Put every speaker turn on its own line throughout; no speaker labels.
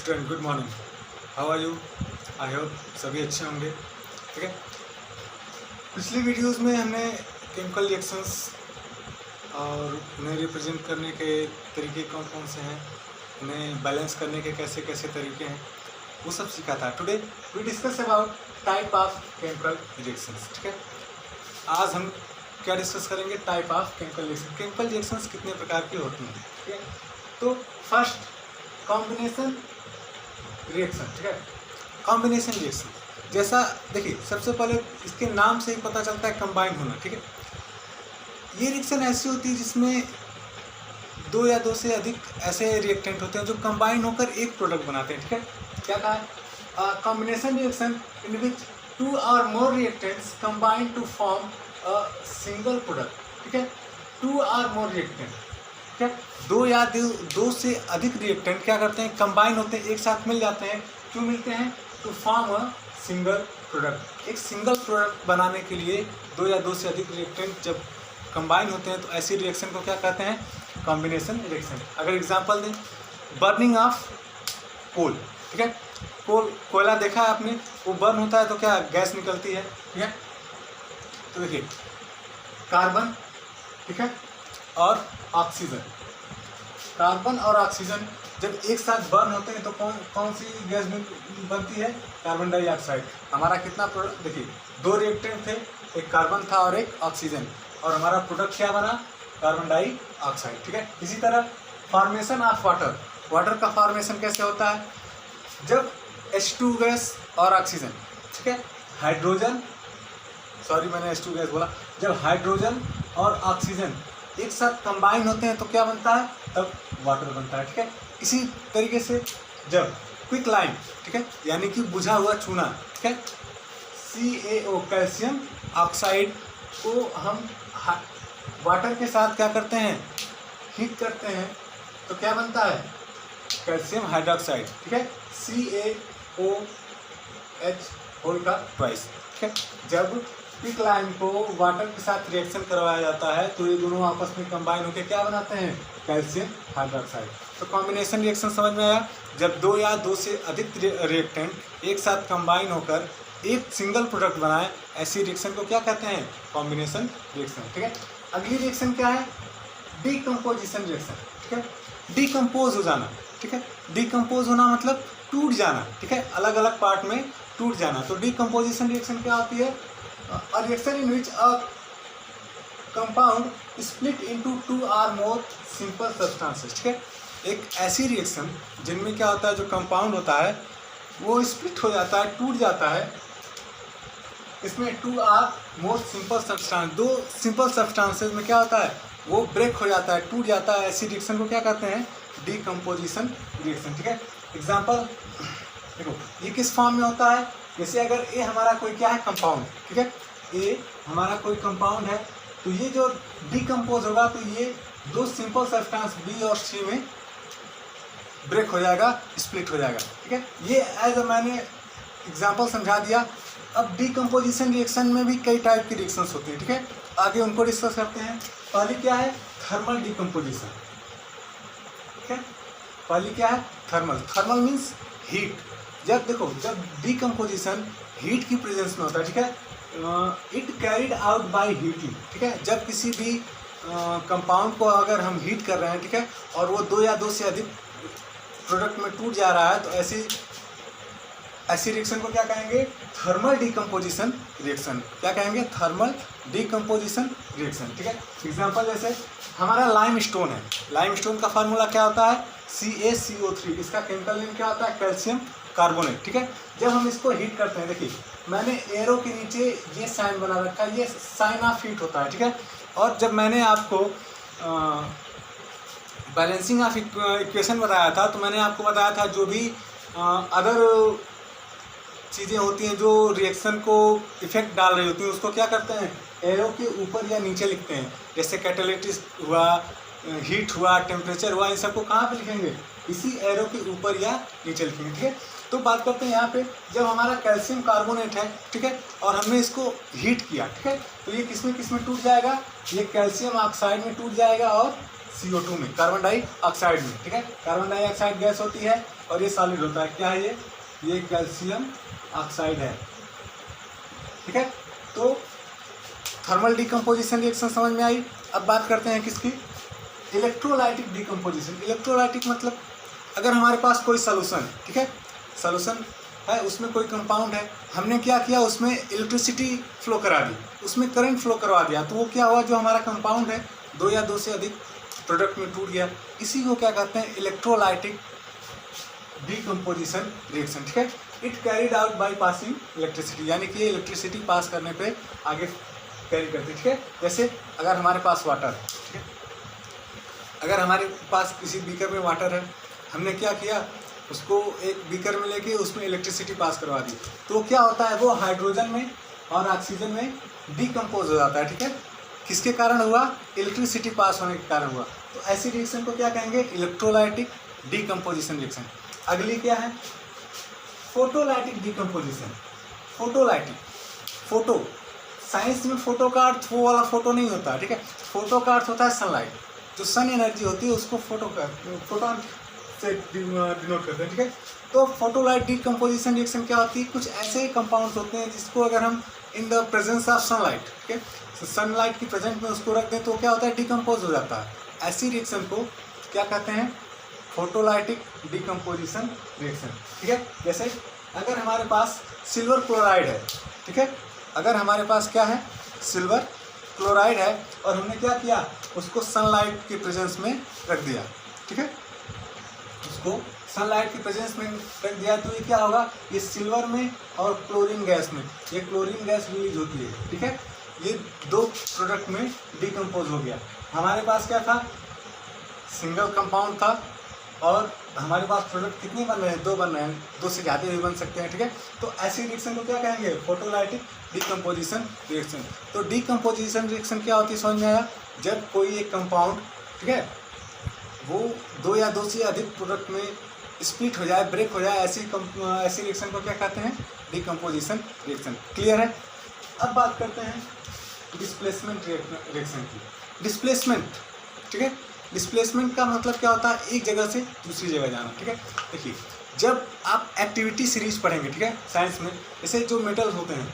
Student, good morning. How are you? I hope सभी अच्छे होंगे। ठीक है, पिछली वीडियोस में हमने केमिकल रिएक्शंस और उन्हें रिप्रेजेंट करने के तरीके कौन कौन से हैं, उन्हें बैलेंस करने के कैसे कैसे तरीके हैं, वो सब सीखा था। Today we discuss about type of chemical reactions. ठीक है, आज हम क्या डिस्कस करेंगे? Type of chemical reaction. Chemical reactions कितने प्रकार की होती हैं? ठीक है, तो फर्स्ट कॉम्बिनेशन रिएक्शन। ठीक है, कॉम्बिनेशन रिएक्शन जैसा देखिए, सबसे पहले इसके नाम से ही पता चलता है कंबाइन होना। ठीक है, ये रिएक्शन ऐसी होती है जिसमें दो या दो से अधिक ऐसे रिएक्टेंट होते हैं जो कंबाइन होकर एक प्रोडक्ट बनाते हैं। ठीक है, क्या कहा है? Combination reaction in which two और more reactants combine to form a single product. ठीक है, टू और मोर रिएक्टेंट, ठीक है, दो से अधिक रिएक्टेंट क्या करते हैं? कंबाइन होते हैं, एक साथ मिल जाते हैं। क्यों मिलते हैं? To form a single product. एक सिंगल प्रोडक्ट बनाने के लिए दो या दो से अधिक रिएक्टेंट जब कंबाइन होते हैं तो ऐसी रिएक्शन को क्या कहते हैं? Combination reaction. अगर एग्जांपल दें, बर्निंग ऑफ कोल। ठीक है, कोयला देखा है आपने, वो बर्न होता है तो क्या गैस निकलती है। ठीक है, तो देखिए कार्बन, ठीक है, और ऑक्सीजन। कार्बन और ऑक्सीजन जब एक साथ बर्न होते हैं तो कौन सी गैस बनती है? Carbon dioxide. हमारा कितना प्रोडक्ट देखिए, दो रिएक्टेंट थे, एक कार्बन था और एक ऑक्सीजन, और हमारा प्रोडक्ट क्या बना? Carbon dioxide. ठीक है, इसी तरह फॉर्मेशन ऑफ वाटर। वाटर का फॉर्मेशन कैसे होता है? जब H2 गैस और ऑक्सीजन, ठीक है, हाइड्रोजन, सॉरी मैंने H2 गैस बोला, जब हाइड्रोजन और ऑक्सीजन एक साथ कंबाइन होते हैं तो क्या बनता है? तब वाटर बनता है। ठीक है, इसी तरीके से जब क्विक लाइम, ठीक है, यानी कि बुझा हुआ चूना, ठीक है, CaO कैल्शियम ऑक्साइड को हम वाटर के साथ क्या करते हैं? हीट करते हैं तो क्या बनता है? Calcium hydroxide. ठीक है, CaOH होल का ट्वाइस। ठीक है, जब क्विक लाइम को वाटर के साथ रिएक्शन करवाया जाता है तो ये दोनों आपस में कंबाइन होकर क्या बनाते हैं? Calcium hydroxide. तो कॉम्बिनेशन रिएक्शन समझ में आया? जब दो या दो से अधिक रिएक्टेंट एक साथ कंबाइन होकर एक सिंगल प्रोडक्ट बनाए, ऐसी रिएक्शन को क्या कहते हैं? Combination reaction. ठीक है, अगली रिएक्शन क्या है? Decomposition reaction. ठीक है, डीकम्पोज हो जाना। ठीक है, डीकम्पोज होना मतलब टूट जाना। ठीक है, अलग अलग पार्ट में टूट जाना। तो डीकम्पोजिशन रिएक्शन क्या होती है? A reaction in which a compound split into two or more simple substances। ठीक है, एक ऐसी रिएक्शन जिनमें क्या होता है, जो कंपाउंड होता है वो स्प्लिट हो जाता है, टूट जाता है। इसमें two or more simple substance, दो सिंपल सब्सटेंसेस में क्या होता है? वो ब्रेक हो जाता है, टूट जाता है। ऐसी रिएक्शन को क्या कहते हैं? Decomposition reaction. ठीक है, एग्जांपल देखो, ये किस फॉर्म में होता है? जैसे अगर ए हमारा कोई क्या है? कंपाउंड। ठीक है, ए हमारा कोई कंपाउंड है, तो ये जो डीकम्पोज होगा तो ये दो सिंपल सब्सटेंस बी और सी में ब्रेक हो जाएगा, स्प्लिट हो जाएगा। ठीक है, ये एज मैंने एग्जांपल समझा दिया। अब डीकम्पोजिशन रिएक्शन में भी कई टाइप की रिएक्शंस होती है। ठीक है, आगे उनको डिस्कस करते हैं। पहली क्या है? Thermal decomposition. ठीक है, पहली क्या है? थर्मल। Thermal means heat. जब देखो, जब डीकम्पोजिशन हीट की प्रेजेंस में होता है, ठीक है, it carried out by heating. ठीक है, जब किसी भी कंपाउंड को अगर हम हीट कर रहे हैं, ठीक है, और वो दो या दो से अधिक प्रोडक्ट में टूट जा रहा है, तो ऐसी रिएक्शन को क्या कहेंगे? Thermal decomposition reaction. क्या कहेंगे? Thermal decomposition reaction. ठीक है, एग्जांपल जैसे हमारा लाइम स्टोन है। लाइम स्टोन का फार्मूला क्या होता है? CaCO3। इसका केमिकल नेम क्या होता है? Calcium carbonate. ठीक है, जब हम इसको हीट करते हैं, देखिए मैंने एरो के नीचे ये साइन बना रखा है, ये साइन ऑफ हीट होता है। ठीक है, और जब मैंने आपको बैलेंसिंग ऑफ इक्वेशन बताया था तो मैंने आपको बताया था जो भी अदर चीज़ें होती हैं जो रिएक्शन को इफेक्ट डाल रही होती हैं, उसको क्या करते हैं? एरो के ऊपर या नीचे लिखते हैं। जैसे कैटालिटिस्ट हुआ, हीट हुआ, टेम्परेचर हुआ, इन सबको कहाँ पे लिखेंगे? इसी एरो के ऊपर या नीचे लिखेंगे। ठीक है, तो बात करते हैं यहाँ पे, जब हमारा कैल्शियम कार्बोनेट है, ठीक है, और हमने इसको हीट किया, ठीक है, तो ये किस में टूट जाएगा? ये कैल्शियम ऑक्साइड में टूट जाएगा और CO2 में, कार्बन डाइऑक्साइड में, ठीक है। कार्बन डाइऑक्साइड गैस होती है और ये सॉलिड होता है। क्या है ये कैल्शियम ऑक्साइड है, ठीक है। तो थर्मल डिकम्पोजिशन रिएक्शन समझ में आई। अब बात करते हैं किसकी, इलेक्ट्रोलाइटिक डिकम्पोजिशन। इलेक्ट्रोलाइटिक मतलब अगर हमारे पास कोई सोल्यूशन है, ठीक है, सोल्यूशन है, उसमें कोई कंपाउंड है, हमने क्या किया, उसमें इलेक्ट्रिसिटी फ्लो करा दी, उसमें करंट फ्लो करवा दिया, तो वो क्या हुआ, जो हमारा कंपाउंड है दो या दो से अधिक प्रोडक्ट में टूट गया। इसी को क्या कहते हैं, इलेक्ट्रोलाइटिक डिकम्पोजिशन रिएक्शन, ठीक है। It carried out by passing electricity, यानी कि इलेक्ट्रिसिटी पास करने पे आगे कैरी करती है, ठीक है। जैसे अगर हमारे पास वाटर है, ठीक है, अगर हमारे पास किसी बीकर में वाटर है, हमने क्या किया, उसको एक बीकर में लेके उसमें इलेक्ट्रिसिटी पास करवा दी, तो क्या होता है, वो हाइड्रोजन में और ऑक्सीजन में डिकम्पोज हो जाता है, ठीक है। किसके कारण हुआ, इलेक्ट्रिसिटी पास होने के कारण हुआ। तो ऐसी रिएक्शन को क्या कहेंगे, इलेक्ट्रोलाइटिक डिकम्पोजिशन रिएक्शन। अगली क्या है, photolytic decomposition. Photolytic, photo, science में फोटो का अर्थ वो वाला फोटो नहीं होता, ठीक है। फोटो का अर्थ होता है सनलाइट, जो सन एनर्जी होती है उसको फोटोन से डिनोट करते हैं, ठीक है। तो फोटोलाइट डिकम्पोजिशन रिएक्शन क्या होती है, कुछ ऐसे कंपाउंड्स होते हैं जिसको अगर हम in the presence of sunlight, ठीक है, सनलाइट की प्रेजेंट में उसको रख दें तो क्या होता है, डिकम्पोज हो जाता है। ऐसी रिएक्शन को क्या कहते हैं, फोटोलाइटिक डिकम्पोजिशन रिएक्शन, ठीक है। जैसे अगर हमारे पास सिल्वर क्लोराइड है, ठीक है, अगर हमारे पास क्या है, सिल्वर क्लोराइड है, और हमने क्या किया, उसको सनलाइट के प्रेजेंस में रख दिया, ठीक है, उसको सनलाइट की प्रेजेंस में रख दिया, तो ये क्या होगा, ये सिल्वर में और क्लोरीन गैस में, ये क्लोरीन गैस रिलीज होती है, ठीक है। ये दो प्रोडक्ट में डिकम्पोज हो गया। हमारे पास क्या था, सिंगल कंपाउंड था, और हमारे पास प्रोडक्ट कितने बन रहे हैं, दो बन रहे हैं, दो से ज़्यादा भी बन सकते हैं, ठीक है। तो ऐसी रिएक्शन को क्या कहेंगे, फोटोलाइटिक डिकम्पोजिशन रिएक्शन। तो डिकम्पोजिशन रिएक्शन क्या होती है, समझ में आया, जब कोई एक कंपाउंड, ठीक है, वो दो या दो से अधिक प्रोडक्ट में स्प्लिट हो जाए, ब्रेक हो जाए, ऐसी रिएक्शन को क्या कहते हैं, डिकम्पोजिशन रिएक्शन। क्लियर है। अब बात करते हैं डिस्प्लेसमेंट रिएक्शन की। डिस्प्लेसमेंट, ठीक है, डिस्प्लेसमेंट का मतलब क्या होता है, एक जगह से दूसरी जगह जाना, ठीक है। देखिए, जब आप एक्टिविटी सीरीज पढ़ेंगे, ठीक है, साइंस में, जैसे जो मेटल्स होते हैं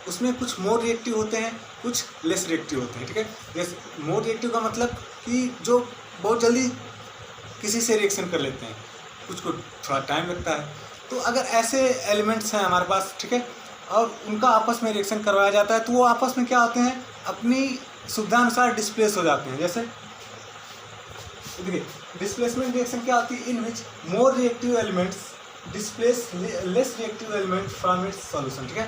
उसमें कुछ मोर रिएक्टिव होते हैं, कुछ लेस रिएक्टिव होते हैं, ठीक है। जैसे मोर रिएक्टिव का मतलब कि जो बहुत जल्दी किसी से रिएक्शन कर लेते हैं, कुछ को थोड़ा टाइम लगता है। तो अगर ऐसे एलिमेंट्स हैं हमारे पास, ठीक है, और उनका आपस में रिएक्शन करवाया जाता है, तो वो आपस में क्या होते हैं, अपनी सुविधानुसार डिस्प्लेस हो जाते हैं। जैसे देखिए, डिस्प्लेसमेंट रिएक्शन क्या होती है, in which more reactive elements displace less reactive element from its solution, ठीक है।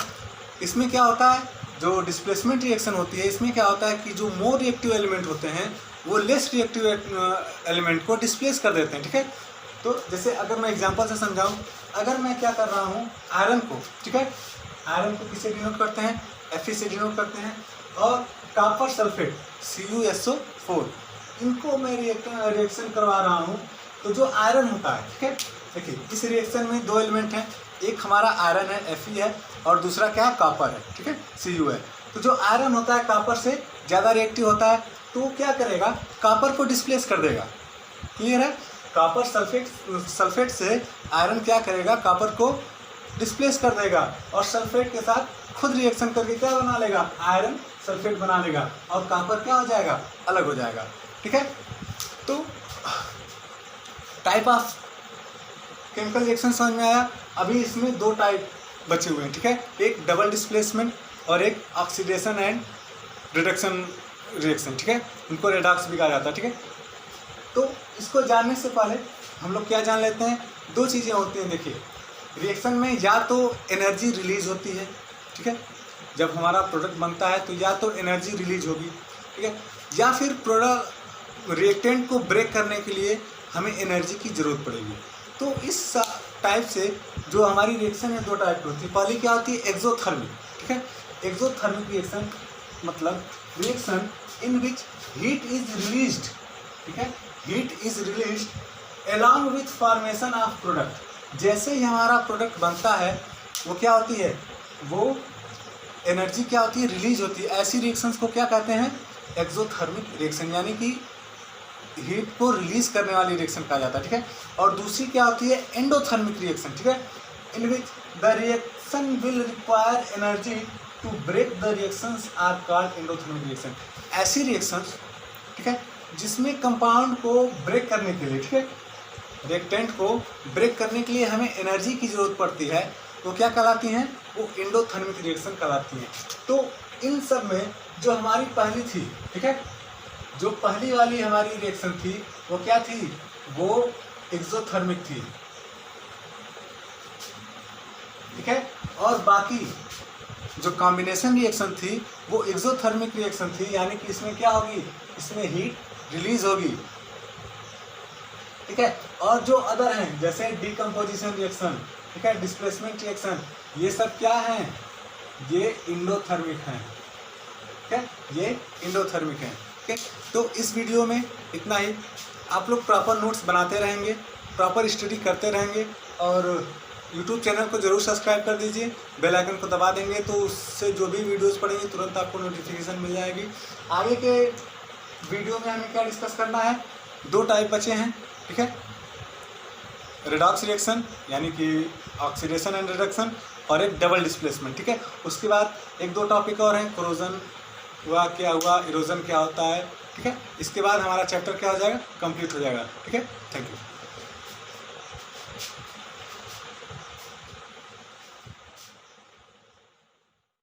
इसमें क्या होता है, जो डिस्प्लेसमेंट रिएक्शन होती है, इसमें क्या होता है कि जो मोर रिएक्टिव एलिमेंट होते हैं वो लेस रिएक्टिव एलिमेंट को डिस्प्लेस कर देते हैं, ठीक है। तो जैसे अगर मैं एग्जांपल से समझाऊं, अगर मैं क्या कर रहा हूं, आयरन को, ठीक है, आयरन को किससे डिनोट करते हैं, Fe से डिनोट करते हैं, और कॉपर सल्फेट CuSO4, इनको मैं रिएक्शन करवा रहा हूँ, तो जो आयरन होता है, ठीक है, देखिए इस रिएक्शन में दो एलिमेंट हैं, एक हमारा आयरन है Fe है, और दूसरा क्या है, कॉपर है, ठीक है, Cu है। तो जो आयरन होता है कॉपर से ज़्यादा रिएक्टिव होता है, तो वो क्या करेगा, कॉपर को डिस्प्लेस कर देगा। क्लियर है। कॉपर सल्फेट से आयरन क्या करेगा, कॉपर को डिस्प्लेस कर देगा, और सल्फेट के साथ खुद रिएक्शन करके क्या बना लेगा, आयरन सल्फेट बना लेगा, और कॉपर क्या हो जाएगा, अलग हो जाएगा, ठीक है। तो टाइप ऑफ केमिकल रिएक्शन समझ में आया। अभी इसमें दो टाइप बचे हुए हैं, ठीक है, एक डबल डिस्प्लेसमेंट और एक ऑक्सीडेशन एंड रिडक्शन रिएक्शन, ठीक है, इनको रेडॉक्स भी कहा जाता है, ठीक है। तो इसको जानने से पहले हम लोग क्या जान लेते हैं, दो चीज़ें होती हैं। देखिए, रिएक्शन में या तो एनर्जी रिलीज होती है, ठीक है, जब हमारा प्रोडक्ट बनता है तो या तो एनर्जी रिलीज होगी, ठीक है, या फिर प्रोडक्ट रिएक्टेंट को ब्रेक करने के लिए हमें एनर्जी की ज़रूरत पड़ेगी। तो इस टाइप से जो हमारी रिएक्शन है, दो टाइप की होती है। पहली क्या होती है, एक्सोथर्मिक, ठीक है। एक्सोथर्मिक रिएक्शन मतलब reaction in which heat is released, ठीक है, heat is released along with formation of product. जैसे ही हमारा प्रोडक्ट बनता है वो क्या होती है, वो एनर्जी क्या होती है, रिलीज होती है। ऐसी रिएक्शंस को क्या कहते हैं, एक्सोथर्मिक रिएक्शन, यानी कि हीट को रिलीज करने वाली रिएक्शन कहा जाता है, ठीक है। और दूसरी क्या होती है, एंडोथर्मिक रिएक्शन, ठीक है, in which the reaction will require energy to break the reactions are called endothermic reaction. ऐसी रिएक्शंस, ठीक है, जिसमें कंपाउंड को ब्रेक करने के लिए, ठीक है, रिएक्टेंट को ब्रेक करने के लिए हमें एनर्जी की जरूरत पड़ती है, वो क्या कहलाती हैं, वो एंडोथर्मिक रिएक्शन कहलाती हैं। तो इन सब में जो हमारी पहली थी, ठीक है, जो पहली वाली हमारी रिएक्शन थी वो क्या थी, वो एक्सोथर्मिक थी, ठीक है। और बाकी जो कॉम्बिनेशन रिएक्शन थी वो एक्सोथर्मिक रिएक्शन थी, यानी कि इसमें क्या होगी, इसमें हीट रिलीज होगी, ठीक है। और जो अदर हैं जैसे डिकम्पोजिशन रिएक्शन, ठीक है, डिस्प्लेसमेंट रिएक्शन, ये सब क्या हैं, ये इंडोथर्मिक हैं, ठीक है, ये इंडोथर्मिक हैं, ठीक है। तो इस वीडियो में इतना ही। आप लोग प्रॉपर नोट्स बनाते रहेंगे, प्रॉपर स्टडी करते रहेंगे, और यूट्यूब चैनल को जरूर सब्सक्राइब कर दीजिए, बेल आइकन को दबा देंगे तो उससे जो भी वीडियोस पड़ेंगे तुरंत आपको नोटिफिकेशन मिल जाएगी। आगे के वीडियो में हमें क्या डिस्कस करना है, 2 टाइप बचे हैं, ठीक है, रिडॉक्स रिएक्शन यानी कि ऑक्सीडेशन एंड रिडक्शन, और एक डबल डिस्प्लेसमेंट, ठीक है। उसके बाद 1-2 टॉपिक और हैं, कोरोजन हुआ, क्या हुआ, इरोजन क्या होता है, ठीक है। इसके बाद हमारा चैप्टर क्या हो जाएगा, कंप्लीट हो जाएगा, ठीक है। Thank you.